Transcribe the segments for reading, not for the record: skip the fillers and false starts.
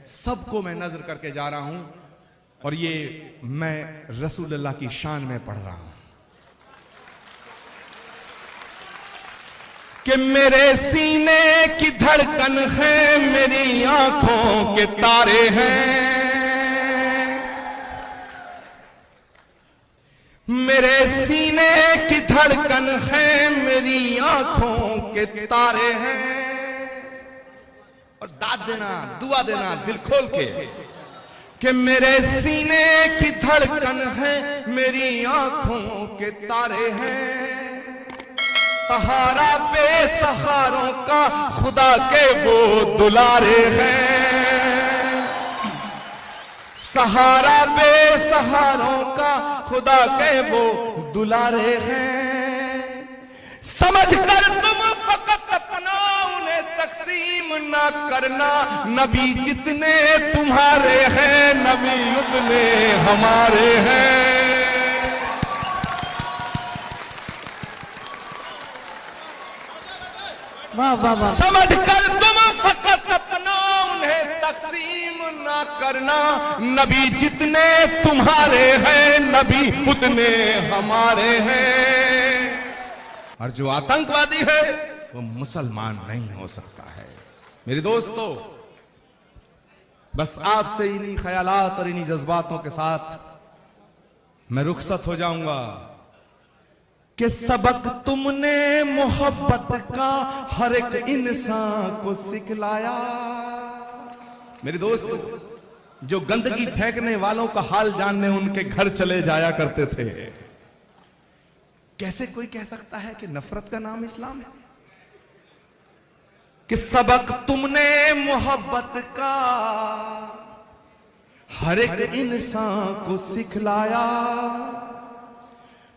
सबको मैं नजर करके जा रहा हूं और ये मैं रसूलुल्लाह की शान में पढ़ रहा हूं कि मेरे सीने की धड़कन है, मेरी आंखों के तारे हैं, मेरे सीने की धड़कन है, मेरी आंखों के तारे हैं। और दाद देना, दुआ देना दिल खोल के कि मेरे सीने की धड़कन है, मेरी आंखों के तारे हैं। सहारा बेसहारों का खुदा के वो दुलारे हैं, सहारा बेसहारों का खुदा के वो दुलारे हैं। समझ कर तुम फकत अपना उन्हें तकसीम ना करना, नबी जितने तुम्हारे हैं, नबी उतने हमारे हैं। समझ कर तुम फकत अपना उन्हें तकसीम ना करना, नबी जितने तुम्हारे हैं, नबी उतने हमारे हैं। और जो आतंकवादी है वो मुसलमान नहीं हो सकता है। मेरे दोस्तों, बस आपसे इन्हीं ख्यालात और इन्हीं जज्बातों के साथ मैं रुखसत हो जाऊंगा कि सबक तुमने मोहब्बत का हर एक इंसान को सिखलाया। मेरे दोस्तों, जो गंदगी फेंकने वालों का हाल जानने उनके घर चले जाया करते थे। कैसे कोई कह सकता है कि नफरत का नाम इस्लाम है? कि सबक तुमने मोहब्बत का हर एक इंसान को सिखलाया,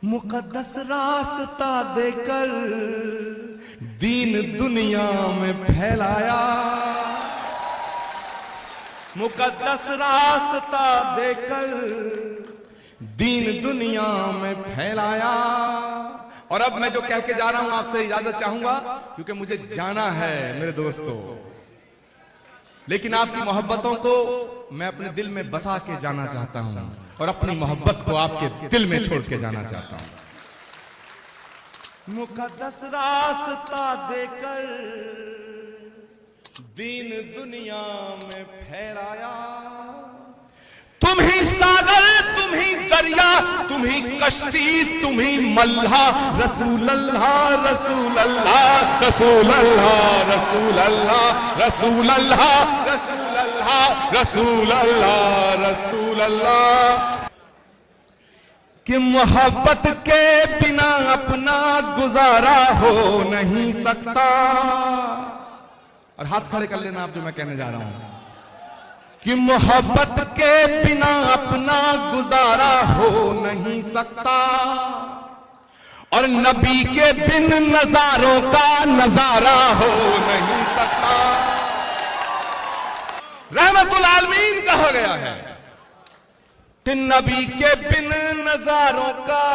मुकद्दस रास्ता देकर दीन दुनिया में फैलाया, मुकद्दस रास्ता देकर दीन दुनिया में फैलाया। और अब मैं जो कह के जा रहा हूं आपसे इजाजत चाहूंगा, क्योंकि मुझे जाना है मेरे दोस्तों। लेकिन आपकी मोहब्बतों को मैं अपने दिल में बसा के जाना चाहता हूं और अपनी मोहब्बत को आपके दिल में छोड़ के जाना चाहता हूं। मुकद्दस रास्ता देकर दीन दुनिया में फैलाया, तुम ही सागर, तुम ही दरिया, तुम ही कश्ती, तुम ही मल्हा। रसूल अल्लाह, रसूल अल्लाह, रसूल अल्लाह, रसूल अल्लाह, रसूल अल्लाह, रसूल अल्लाह, रसूल अल्लाह, रसूल अल्लाह। कि मोहब्बत के बिना अपना गुजारा हो नहीं सकता। और हाथ खड़े कर लेना आप जो मैं कहने जा रहा हूं कि मोहब्बत के बिना अपना गुजारा हो नहीं सकता, और नबी के बिन नजारों का नजारा हो नहीं सकता। रहमतुल आलमीन कहा गया है कि नबी के बिन नजारों का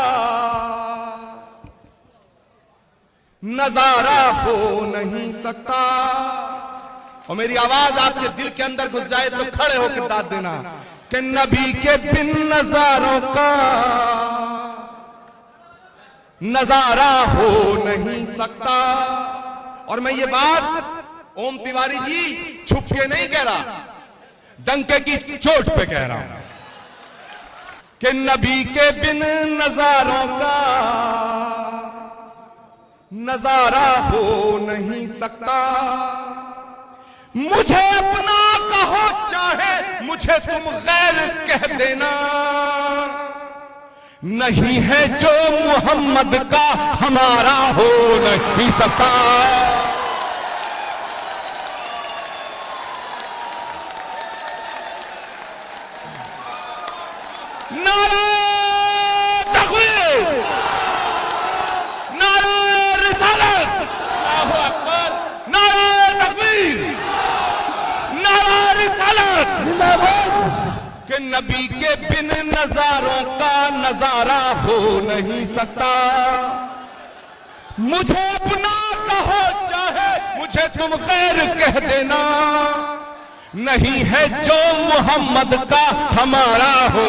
नजारा हो नहीं सकता। और मेरी आवाज आपके दिल के अंदर घुस जाए तो खड़े होकर दाद देना कि नबी के बिन नजारों का नजारा हो नहीं सकता। और मैं ये बात ओम तिवारी जी छुप के नहीं कह रहा, डंके की चोट पे कह रहा हूं कि नबी के बिन नजारों का नजारा हो नहीं सकता। मुझे अपना कहो चाहे मुझे तुम गैर कह देना, नहीं है जो मोहम्मद का हमारा हो नहीं सकता। नारा तकबीर, नारा रिसालत, अल्लाहु अकबर, नारा तकबीर, नारा रिसालत, कि नबी के बिन नजारों का नजारा हो नहीं सकता। मुझे अपना कहो चाहे मुझे तुम गैर कह देना, नहीं है जो मोहम्मद का हमारा हो।